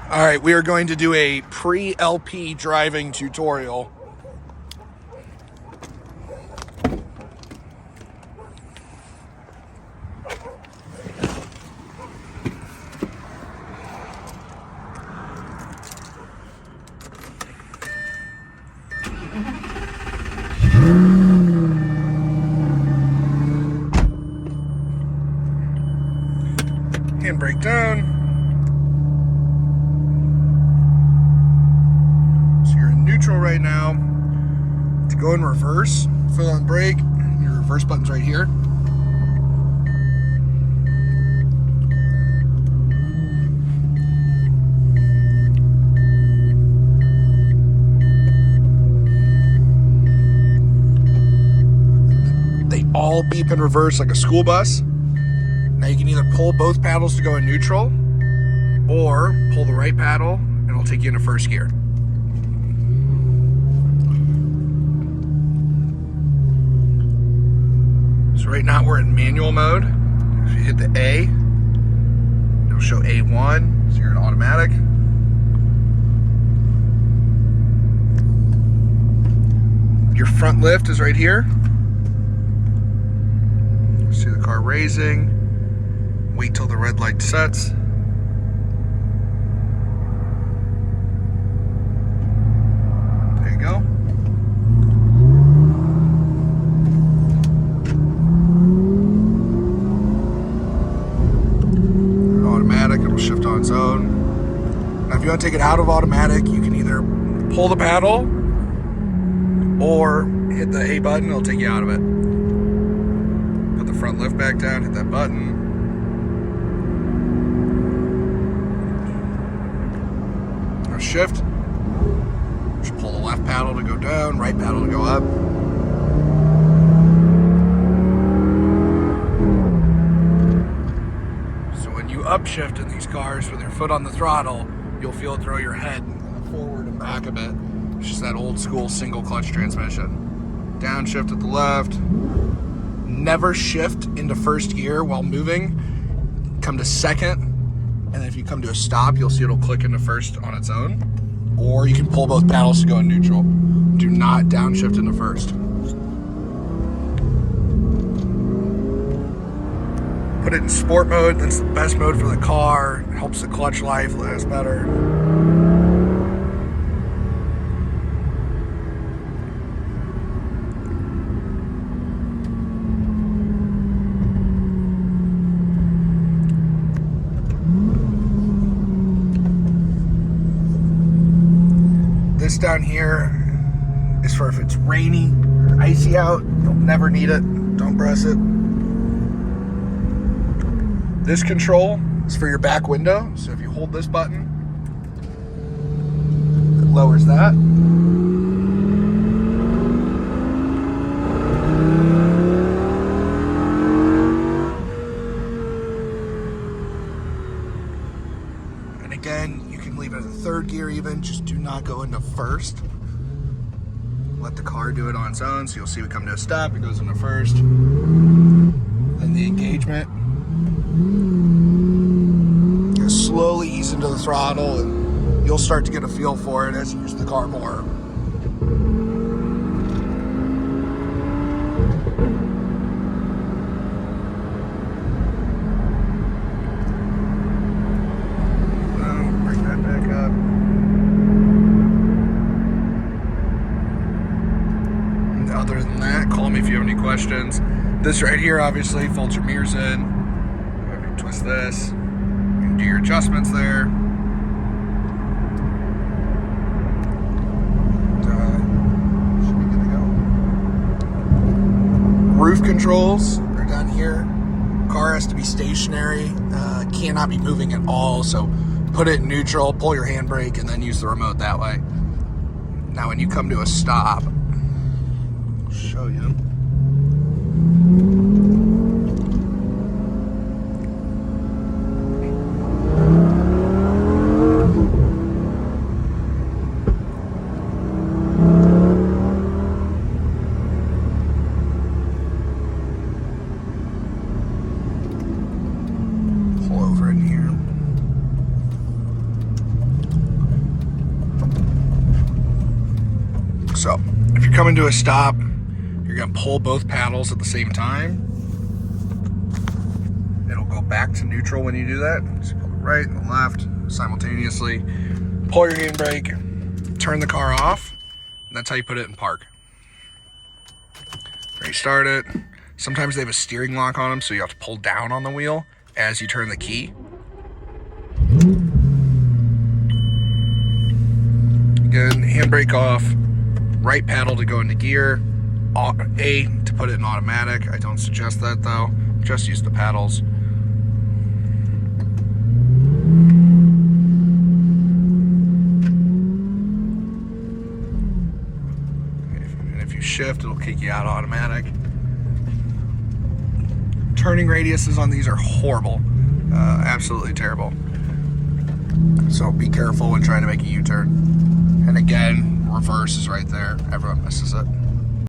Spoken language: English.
All right, we are going to do a pre-LP driving tutorial. Handbrake down. So you're in neutral right now. To go in reverse, foot on the brake, your reverse button's right here. They all beep in reverse like a school bus. Now you can either pull both paddles to go in neutral, or pull the right paddle and it'll take you into first gear. So right now we're in manual mode. If you hit the A, it'll show A1, so you're in automatic. Your front lift is right here. See the car raising. Wait till the red light sets. There you go. Automatic, it'll shift on its own. Now if you want to take it out of automatic, you can either pull the paddle or hit the A button, it'll take you out of it. Put the front lift back down, hit that button. Shift, just pull the left paddle to go down, right paddle to go up. So when you upshift in these cars with your foot on the throttle, you'll feel it throw your head forward and back a bit. It's just that old school single clutch transmission. Downshift at the left. Never shift into first gear while moving. Come to second. And then if you come to a stop, you'll see it'll click into first on its own. Or you can pull both paddles to go in neutral. Do not downshift into first. Put it in sport mode. That's the best mode for the car. It helps the clutch life last better. This down here is for if it's rainy or icy out. You'll never need it. Don't press it. This control is for your back window. So if you hold this button, it lowers that. And again, you can leave it in third gear even, just do not go into first. Let the car do it on its own, so you'll see we come to a stop, it goes into first. Then the engagement. You slowly ease into the throttle and you'll start to get a feel for it as you use the car more. Other than that, call me if you have any questions. This right here obviously folds your mirrors in. Twist this. You can do your adjustments there. Should be good to go. Roof controls are down here. Car has to be stationary. Cannot be moving at all. So put it in neutral, pull your handbrake, and then use the remote that way. Now when you come to a stop, show you. Pull over in here. So if you're coming to a stop, you're gonna pull both paddles at the same time. It'll go back to neutral when you do that. So pull the right and the left simultaneously. Pull your handbrake, turn the car off, and that's how you put it in park. Restart it. Sometimes they have a steering lock on them, so you have to pull down on the wheel as you turn the key. Again, handbrake off, right paddle to go into gear, A to put it in automatic. I don't suggest that though, just use the paddles. And if you shift, it'll kick you out automatic. Turning radiuses on these are horrible, absolutely terrible. So be careful when trying to make a U-turn. And again, reverse is right there. Everyone misses it.